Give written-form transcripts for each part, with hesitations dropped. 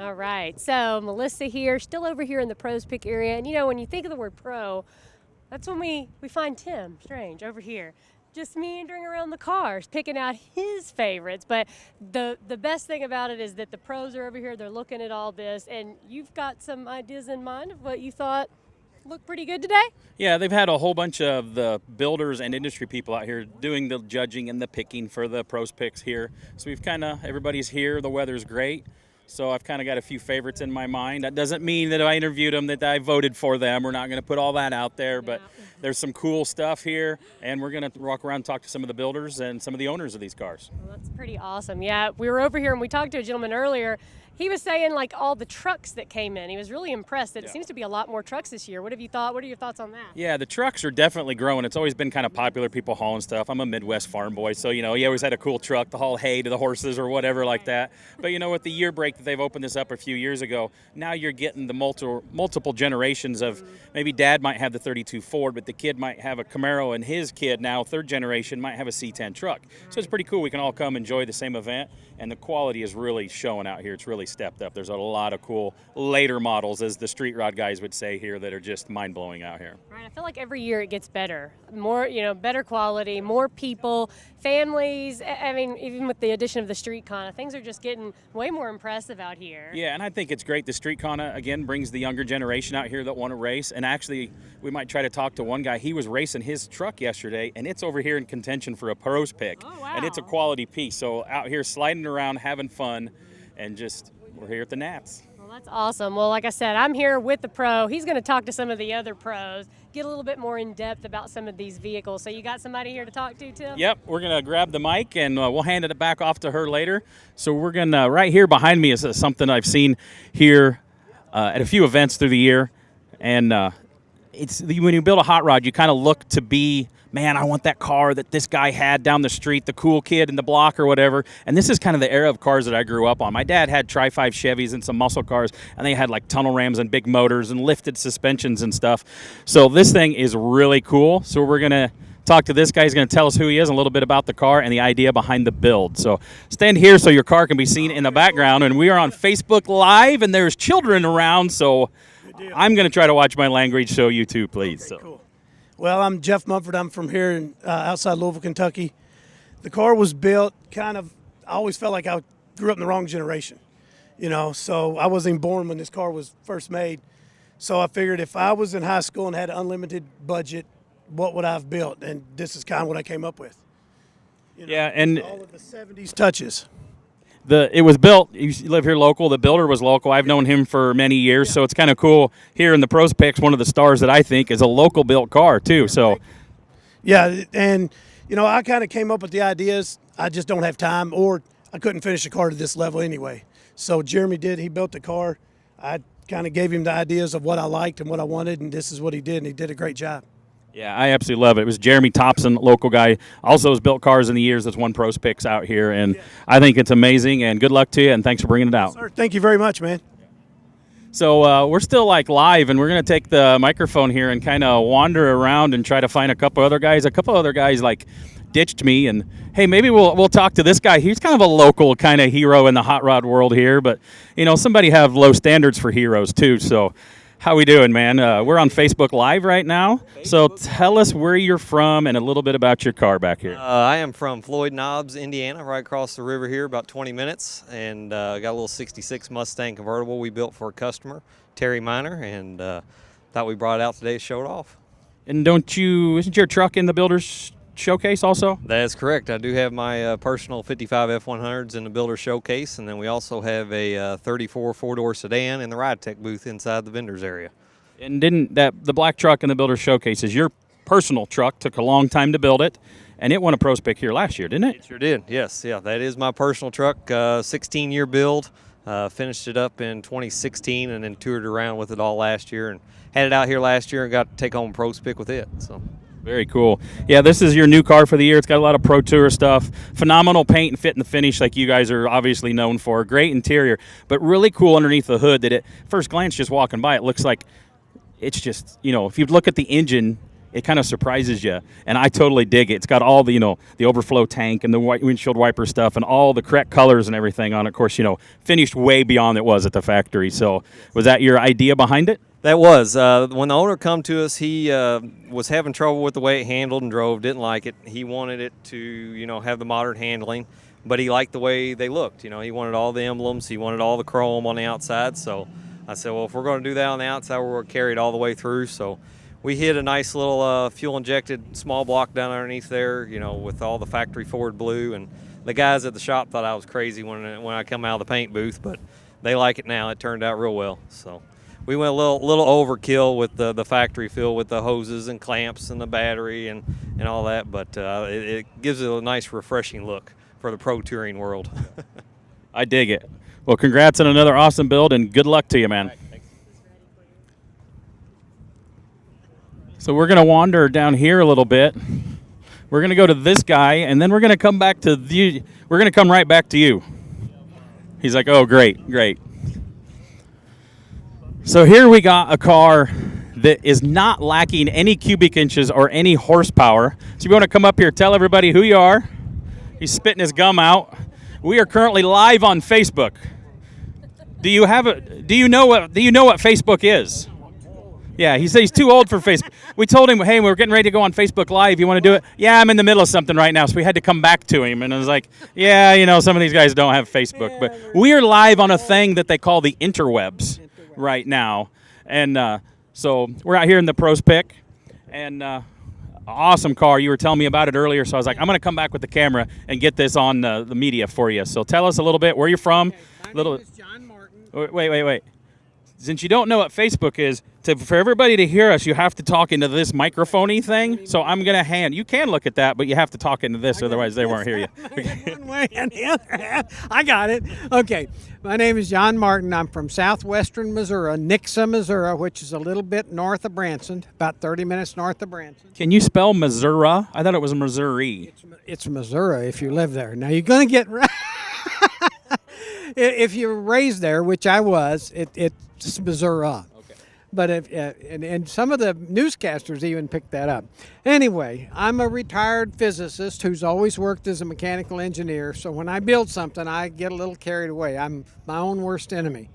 All right. So Melissa here, still over here in the pros pick area. And when you think of the word pro, that's when we find Tim Strange over here. Just meandering around the cars, picking out his favorites. But the best thing about it is that the pros are over here. They're looking at all this, and you've got some ideas in mind of what you thought looked pretty good today. Yeah, they've had a whole bunch of the builders and industry people out here doing the judging and the picking for the pros picks here. So everybody's here. The weather's great. So I've kind of got a few favorites in my mind. That doesn't mean that I interviewed them, that I voted for them. We're not going to put all that out there, but there's some cool stuff here, and we're going to walk around and talk to some of the builders and some of the owners of these cars. Well, that's pretty awesome. Yeah, we were over here and we talked to a gentleman earlier. He was saying like all the trucks that came in. He was really impressed that it seems to be a lot more trucks this year. What have you thought? What are your thoughts on that? Yeah, the trucks are definitely growing. It's always been kind of popular, people hauling stuff. I'm a Midwest farm boy, so, you always had a cool truck to haul hay to the horses or whatever like that. But, with the year break that they've opened this up a few years ago, now you're getting the multiple generations of maybe dad might have the 32 Ford, but the kid might have a Camaro, and his kid now, third generation, might have a C10 truck. So it's pretty cool. We can all come enjoy the same event, and the quality is really showing out here. It's really stepped up. There's a lot of cool later models, as the street rod guys would say here, that are just mind-blowing out here. Right. I feel like every year it gets better. More, better quality, more people, families. I mean, even with the addition of the street con, things are just getting way more impressive out here. Yeah, and I think it's great. The street con, again, brings the younger generation out here that want to race. And actually, we might try to talk to one guy. He was racing his truck yesterday, and it's over here in contention for a pros pick. Oh, wow. And it's a quality piece. So out here sliding around, having fun, and we're here at the Nats. Well, that's awesome. Well, like I said, I'm here with the pro. He's going to talk to some of the other pros, get a little bit more in depth about some of these vehicles. So you got somebody here to talk to, Tim? Yep, we're going to grab the mic, and we'll hand it back off to her later. So we're going to, right here behind me is something I've seen here at a few events through the year. And it's when you build a hot rod, you kind of look to be, man, I want that car that this guy had down the street, the cool kid in the block or whatever. And this is kind of the era of cars that I grew up on. My dad had Tri-5 Chevys and some muscle cars, and they had like tunnel rams and big motors and lifted suspensions and stuff. So this thing is really cool. So we're going to talk to this guy. He's going to tell us who he is and a little bit about the car and the idea behind the build. So stand here so your car can be seen in the background. And we are on Facebook Live, and there's children around, so I'm going to try to watch my language, so you too, please. Okay, cool. Well, I'm Jeff Mumford. I'm from here in outside Louisville, Kentucky. The car was built I always felt like I grew up in the wrong generation, so I wasn't even born when this car was first made. So I figured if I was in high school and had an unlimited budget, what would I have built? And this is kind of what I came up with. Yeah, and all of the 70s touches. It was built, you live here local, the builder was local. I've known him for many years, so it's kind of cool. Here in the pros picks, one of the stars that I think is a local built car too. So yeah, and I kind of came up with the ideas. I just don't have time, or I couldn't finish a car to this level anyway. So Jeremy he built the car. I kind of gave him the ideas of what I liked and what I wanted, and this is what he did, and he did a great job. yeah, I absolutely love it. It was Jeremy Thompson, local guy, also has built cars in the years that's won pros picks out here, and I think it's amazing, and good luck to you, and thanks for bringing it out. Sir, thank you very much, man. So we're still live, and we're going to take the microphone here and kind of wander around and try to find a couple other guys. A couple other guys ditched me, and hey, maybe we'll talk to this guy. He's kind of a local kind of hero in the hot rod world here, but somebody have low standards for heroes too. So how we doing, man? We're on Facebook Live right now. So tell us where you're from and a little bit about your car back here. I am from Floyd Knobs, Indiana, right across the river here, about 20 minutes, and got a little 66 Mustang convertible we built for a customer, Terry Miner, and thought we brought it out today to show it off. And isn't your truck in the builder's showcase also? That's correct. I do have my personal 55 F100s in the builder showcase, and then we also have a 34 four-door sedan in the Ride Tech booth inside the vendors area. And didn't the black truck in the builder showcase is your personal truck? Took a long time to build it, and it won a pros pick here last year, didn't it? It sure did. Yes, yeah, that is my personal truck. 16-year build. Finished it up in 2016, and then toured around with it all last year, and had it out here last year and got to take home a pros pick with it. So. Very cool. Yeah, this is your new car for the year. It's got a lot of Pro Tour stuff. Phenomenal paint and fit and finish like you guys are obviously known for. Great interior, but really cool underneath the hood that at first glance just walking by, it looks like it's just, if you look at the engine, it kind of surprises you, and I totally dig it. It's got all the the overflow tank and the windshield wiper stuff and all the correct colors and everything on it. Of course, finished way beyond it was at the factory. So was that your idea behind it? That was when the owner come to us. He was having trouble with the way it handled and drove. Didn't like it. He wanted it to have the modern handling, but he liked the way they looked. He wanted all the emblems. He wanted all the chrome on the outside. So I said, well, if we're going to do that on the outside, we're going to carry it all the way through. So we hid a nice little fuel-injected small block down underneath there, with all the factory Ford blue. And the guys at the shop thought I was crazy when I come out of the paint booth, but they like it now. It turned out real well. So we went a little overkill with the factory fill with the hoses and clamps and the battery and all that, but it gives it a nice, refreshing look for the pro touring world. I dig it. Well, congrats on another awesome build, and good luck to you, man. So we're going to wander down here a little bit. We're going to go to this guy, and then we're going to come back to the. We're going to come right back to you. He's like, oh, great. So here we got a car that is not lacking any cubic inches or any horsepower. So you want to come up here, tell everybody who you are. He's spitting his gum out. We are currently live on Facebook. Do you know what Facebook is? Yeah, he said he's too old for Facebook. We told him, hey, we're getting ready to go on Facebook Live. You want to do it? Yeah, I'm in the middle of something right now. So we had to come back to him. And I was like, yeah, some of these guys don't have Facebook. But we are live on a thing that they call the interwebs right now. And so we're out here in the Pros Pick. And awesome car. You were telling me about it earlier. So I was like, I'm going to come back with the camera and get this on the media for you. So tell us a little bit where you're from. Okay, my name is John Martin. Wait. Since you don't know what Facebook is, for everybody to hear us, you have to talk into this microphone-y thing. So I'm going to you can look at that, but you have to talk into this, otherwise they won't hear you. One way and the other. I got it. Okay. My name is John Martin. I'm from southwestern Missouri, Nixa, Missouri, which is a little bit north of Branson, about 30 minutes north of Branson. Can you spell Missouri? I thought it was Missouri. It's Missouri if you live there. Now, you're going to get right. If you're raised there, which I was, it's Missouri. Okay. But and some of the newscasters even picked that up. Anyway, I'm a retired physicist who's always worked as a mechanical engineer. So when I build something, I get a little carried away. I'm my own worst enemy.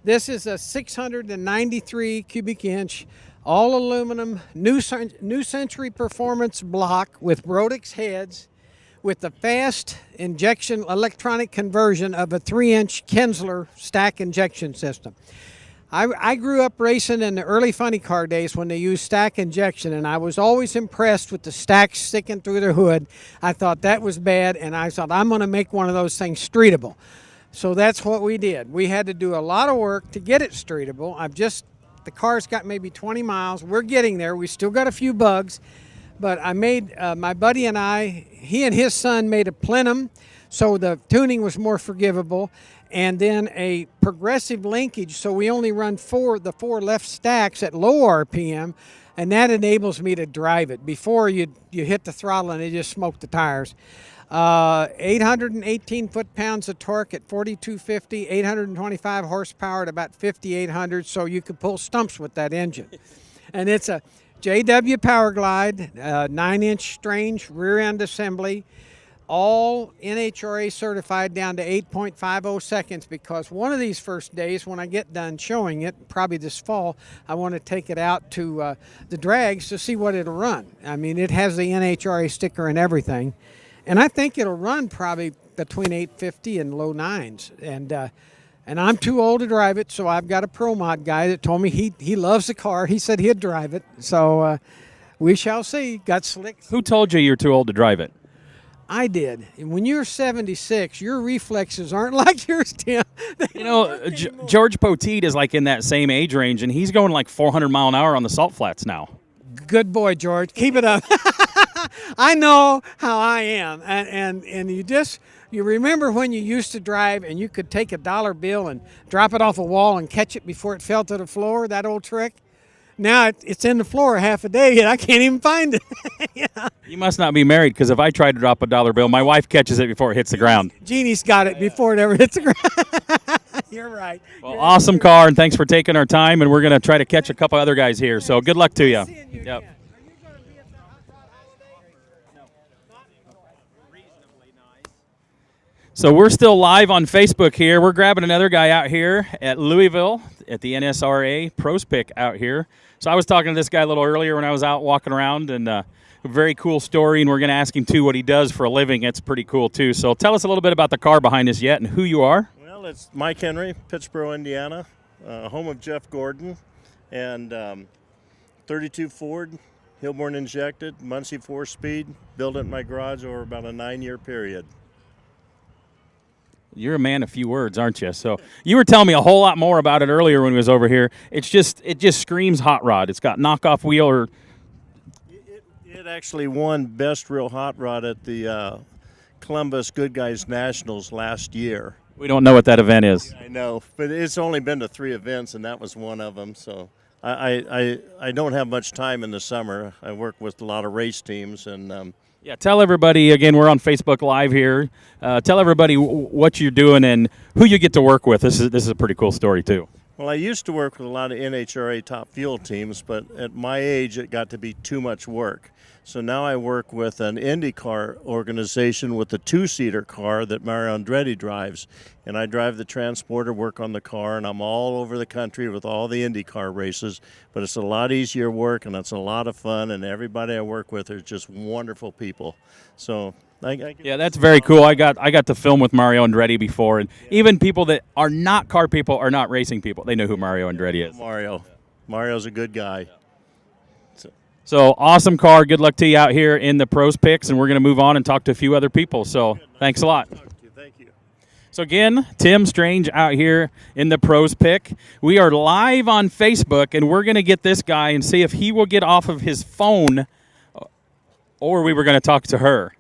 This is a 693 cubic inch, all aluminum, new century performance block with Brodix heads, with the fast injection electronic conversion of a 3-inch Kinsler stack injection system. I grew up racing in the early funny car days when they used stack injection, and I was always impressed with the stacks sticking through the hood. I thought that was bad, and I thought, I'm going to make one of those things streetable. So that's what we did. We had to do a lot of work to get it streetable. The car's got maybe 20 miles. We're getting there. We still got a few bugs. But I made, my buddy and he and his son made a plenum, so the tuning was more forgivable, and then a progressive linkage, so we only run the four left stacks at low RPM, and that enables me to drive it. Before you hit the throttle and it just smoked the tires. 818 foot-pounds of torque at 4,250, 825 horsepower at about 5,800, so you could pull stumps with that engine. And it's a JW Power Glide, 9-inch Strange rear end assembly, all NHRA certified down to 8.50 seconds, because one of these first days when I get done showing it, probably this fall, I want to take it out to the drags to see what it'll run. I mean, it has the NHRA sticker and everything, and I think it'll run probably between 850 and low 9s. And I'm too old to drive it, so I've got a pro mod guy that told me he loves the car. He said he'd drive it, so we shall see. Got slick. Who told you you're too old to drive it? I did. And when you're 76, your reflexes aren't like yours, Tim. George Poteet is like in that same age range, and he's going like 400 mile an hour on the salt flats now. Good boy, George. Keep it up. I know how I am, and you remember when you used to drive and you could take a dollar bill and drop it off a wall and catch it before it fell to the floor, that old trick? Now it's in the floor half a day and I can't even find it. Yeah. You must not be married, because if I try to drop a dollar bill, my wife catches it before it hits the ground. Jeannie's got it before it ever hits the ground. You're right. Well, awesome car, and thanks for taking our time, and we're going to try to catch a couple other guys here. So good luck to you. Yep. So we're still live on Facebook here. We're grabbing another guy out here at Louisville at the NSRA Pros Pick out here. So I was talking to this guy a little earlier when I was out walking around, and a very cool story, and we're going to ask him, too, what he does for a living. It's pretty cool, too. So tell us a little bit about the car behind us yet and who you are. Well, it's Mike Henry, Pittsboro, Indiana, home of Jeff Gordon, and 32 Ford, Hilborn injected, Muncie 4-speed, built it in my garage over about a 9-year period. You're a man of few words, aren't you? So you were telling me a whole lot more about it earlier when we was over here. It just screams hot rod. It's got knockoff wheel or. It actually won Best Real Hot Rod at the Columbus Good Guys Nationals last year. We don't know what that event is. I know, but it's only been to 3 events, and that was one of them. So I don't have much time in the summer. I work with a lot of race teams, and Yeah, tell everybody, again, we're on Facebook Live here. Tell everybody what you're doing and who you get to work with. This is a pretty cool story, too. well, I used to work with a lot of NHRA top fuel teams, but at my age, it got to be too much work. So now I work with an IndyCar organization with a 2-seater car that Mario Andretti drives. And I drive the transporter, work on the car, and I'm all over the country with all the IndyCar races. But it's a lot easier work, and it's a lot of fun, and everybody I work with are just wonderful people. So Yeah, that's very cool. I got to film with Mario Andretti before, and even people that are not car people or not racing people, they know who Mario Andretti is. Mario's a good guy. So awesome car. Good luck to you out here in the pros picks, and we're going to move on and talk to a few other people. So thanks a lot. Thank you. So again, Tim Strange out here in the pros pick. We are live on Facebook, and we're going to get this guy and see if he will get off of his phone, or we were going to talk to her.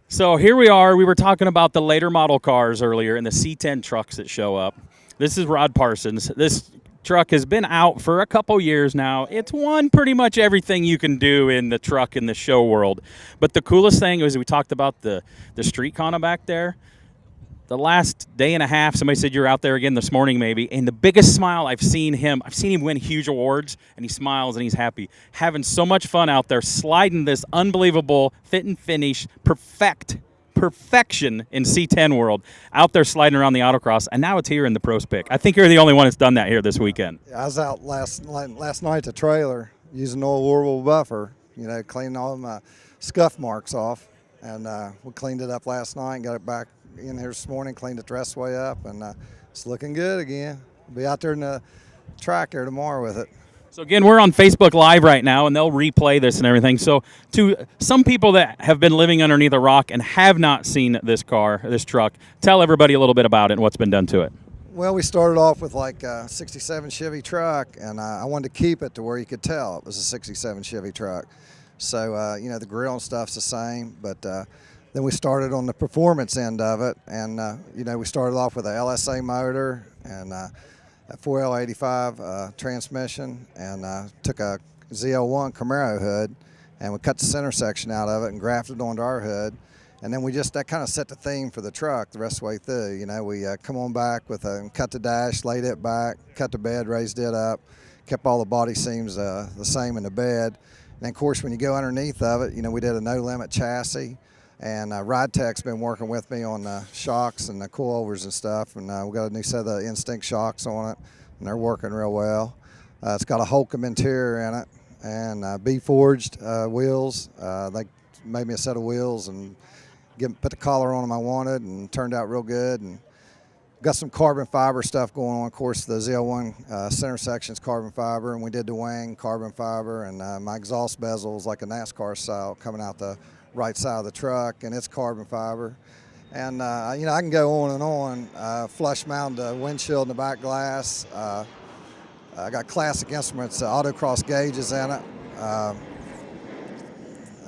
So here we are. We were talking about the later model cars earlier and the C10 trucks that show up. This is Rod Parsons. This truck has been out for a couple years now. It's won pretty much everything you can do in the truck in the show world. But the coolest thing was we talked about the street Kana back there. The last day and a half, somebody said you're out there again this morning maybe, and the biggest smile I've seen him win huge awards, and he smiles and he's happy. Having so much fun out there, sliding this unbelievable fit and finish, perfection in C10 world, out there sliding around the autocross, and now it's here in the pros pick. I think you're the only one that's done that here this weekend. Yeah, I was out last night at the trailer using old Orwell buffer, cleaning all my scuff marks off, and we cleaned it up last night and got it back in here this morning, cleaned it the rest way up, and it's looking good again. I'll be out there in the track there tomorrow with it. So again, we're on Facebook Live right now, and they'll replay this and everything. So to some people that have been living underneath a rock and have not seen this car, this truck, tell everybody a little bit about it and what's been done to it. Well, we started off with like a 67 Chevy truck, and I wanted to keep it to where you could tell it was a 67 Chevy truck. So, the grill and stuff's the same, but then we started on the performance end of it, and, we started off with a LSA motor and a 4L85 transmission, and took a ZL1 Camaro hood, and we cut the center section out of it and grafted onto our hood. And then that kind of set the theme for the truck the rest of the way through. We come on back with cut the dash, laid it back, cut the bed, raised it up, kept all the body seams the same in the bed. And of course, when you go underneath of it, we did a no-limit chassis. And Ride Tech's been working with me on the shocks and the coilovers and stuff. And we got a new set of Instinct shocks on it, and they're working real well. It's got a Holcomb interior in it and B-forged wheels. They made me a set of wheels and put the collar on them I wanted, and turned out real good. And got some carbon fiber stuff going on. Of course, the ZL1 center section's carbon fiber, and we did the wing carbon fiber, and my exhaust bezel was like a NASCAR style coming out the right side of the truck, and it's carbon fiber. And I can go on and on. Flush mounted windshield in the back glass. I got classic instruments, autocross gauges in it.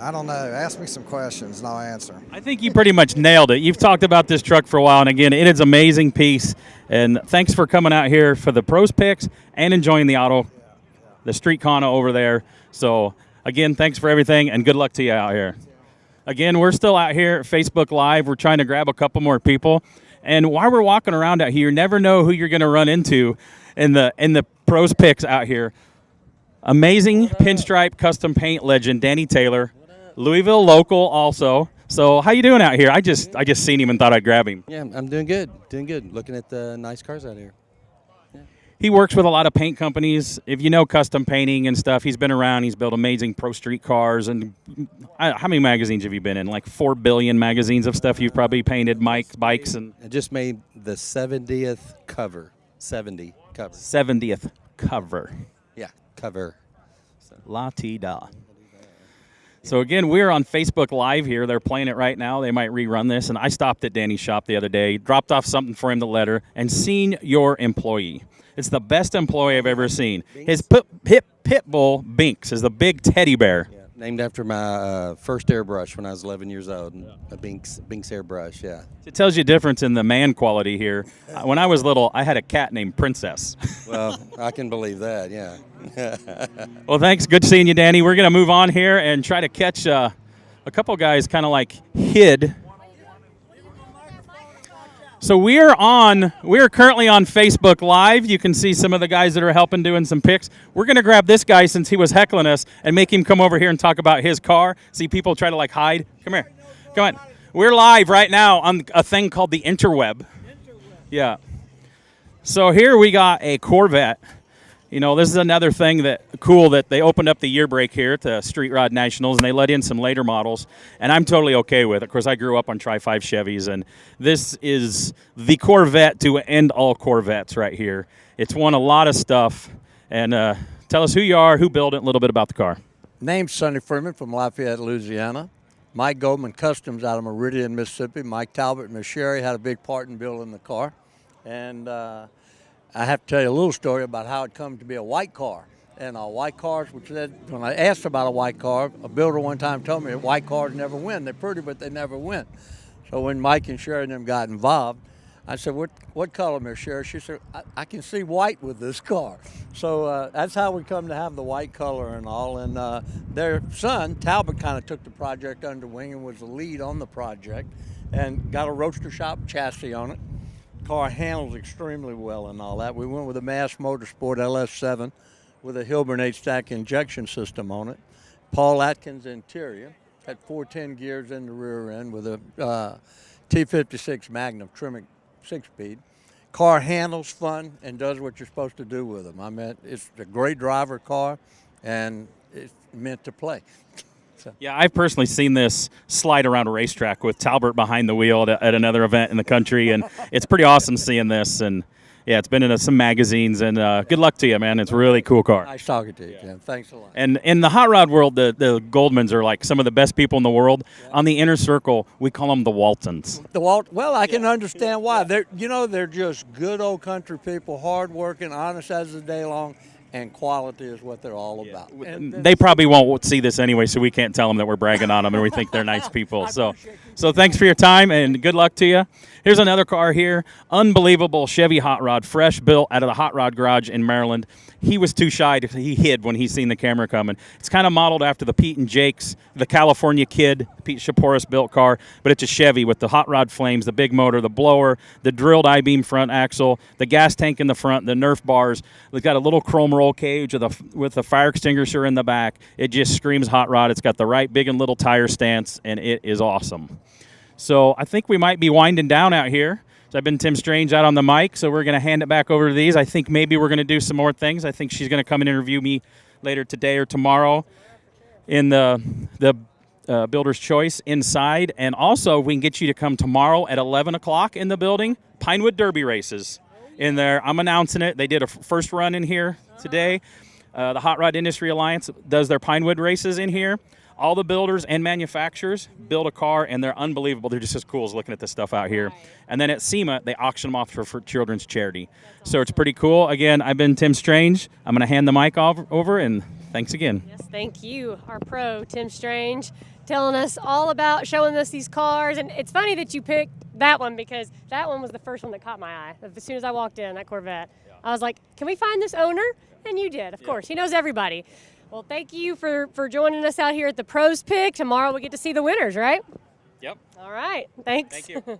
I don't know. Ask me some questions and I'll answer. I think you pretty much nailed it. You've talked about this truck for a while, and again, it is an amazing piece. And thanks for coming out here for the pros picks and enjoying the street Kana over there. So again, thanks for everything, and good luck to you out here. Again, we're still out here at Facebook Live. We're trying to grab a couple more people. And while we're walking around out here, you never know who you're going to run into in the pros picks out here. Amazing pinstripe custom paint legend, Danny Taylor. Louisville local also. So how you doing out here? I just seen him and thought I'd grab him. Yeah, I'm doing good. Doing good. Looking at the nice cars out here. He works with a lot of paint companies. If you know custom painting and stuff, he's been around. He's built amazing pro street cars. And how many magazines have you been in? Like 4 billion magazines of stuff you've probably painted, bikes, and I just made the 70th cover. 70 cover. 70th cover. Yeah, cover. La-ti-da. So again, we're on Facebook Live here. They're playing it right now. They might rerun this. And I stopped at Danny's shop the other day, dropped off something for him to letter, and seen your employee. It's the best employee I've ever seen. His pit bull, Binks, is the big teddy bear. Yeah, named after my first airbrush when I was 11 years old. A Binks airbrush, yeah. It tells you a difference in the man quality here. When I was little, I had a cat named Princess. Well, I can believe that, yeah. Well, thanks. Good seeing you, Danny. We're going to move on here and try to catch a couple guys kind of like hid. So we're currently on Facebook Live. You can see some of the guys that are helping doing some pics. We're going to grab this guy since he was heckling us and make him come over here and talk about his car. See people try to like hide. Come here. Come on. We're live right now on a thing called the interweb. Yeah. So here we got a Corvette. You know, this is another thing that they opened up the year break here at the Street Rod Nationals, and they let in some later models, and I'm totally okay with it. Of course, I grew up on Tri-5 Chevys, and this is the Corvette to end all Corvettes right here. It's won a lot of stuff, and tell us who you are, who built it, a little bit about the car. Name's Sonny Freeman from Lafayette, Louisiana. Mike Goldman Customs out of Meridian, Mississippi. Mike Talbot and Miss Sherry had a big part in building the car, and I have to tell you a little story about how it come to be a white car. And white cars, when I asked about a white car, a builder one time told me that white cars never win. They're pretty, but they never win. So when Mike and Sherry and them got involved, I said, what color, Miss Sherry? She said, I can see white with this car. So that's how we come to have the white color and all. And their son, Talbot, kind of took the project under wing and was the lead on the project and got a roadster shop chassis on it. Car handles extremely well and all that. We went with a Mass Motorsport LS7 with a Hilburn 8-stack injection system on it. Paul Atkins interior, had 410 gears in the rear end with a T56 Magnum Tremec 6-speed. Car handles fun and does what you're supposed to do with them. I mean, it's a great driver car and it's meant to play. So. Yeah, I've personally seen this slide around a racetrack with Talbot behind the wheel at another event in the country, and it's pretty awesome seeing this. And yeah, it's been in some magazines, and good luck to you, man. It's a really cool car. Nice talking to you, Jim. Thanks a lot. And in the hot rod world, the Goldmans are like some of the best people in the world. Yeah. On the inner circle, we call them the Waltons. Well, I can understand why. They're just good old country people, hardworking, honest as the day long. And quality is what they're all about. And they probably won't see this anyway, so we can't tell them that we're bragging on them and we think they're nice people. So thanks for your time and good luck to you. Here's another car here. Unbelievable Chevy hot rod, fresh built out of the hot rod garage in Maryland. He was too shy. He hid when he seen the camera coming. It's kind of modeled after the Pete and Jake's, the California Kid, Pete Shaporis built car, but it's a Chevy with the hot rod flames, the big motor, the blower, the drilled I-beam front axle, the gas tank in the front, the Nerf bars. It's got a little chrome roll cage with the fire extinguisher in the back. It just screams hot rod. It's got the right big and little tire stance, and it is awesome. So I think we might be winding down out here. So I've been Tim Strange out on the mic, so we're going to hand it back over to these. I think maybe we're going to do some more things. I think she's going to come and interview me later today or tomorrow in the Builder's Choice inside. And also, we can get you to come tomorrow at 11 o'clock in the building. Pinewood Derby races in there. I'm announcing it. They did a first run in here today. The Hot Rod Industry Alliance does their Pinewood races in here. All the builders and manufacturers build a car, and they're unbelievable. They're just as cool as looking at this stuff out here. And then at SEMA, they auction them off for children's charity. So it's pretty cool. Again, I've been Tim Strange. I'm going to hand the mic over, and thanks again. Yes, thank you, our pro, Tim Strange, telling us all about showing us these cars. And it's funny that you picked that one because that one was the first one that caught my eye. As soon as I walked in, that Corvette, I was like, can we find this owner? And you did, of course. He knows everybody. Well, thank you for joining us out here at the Pros Pick. Tomorrow we get to see the winners, right? Yep. All right. Thanks. Thank you.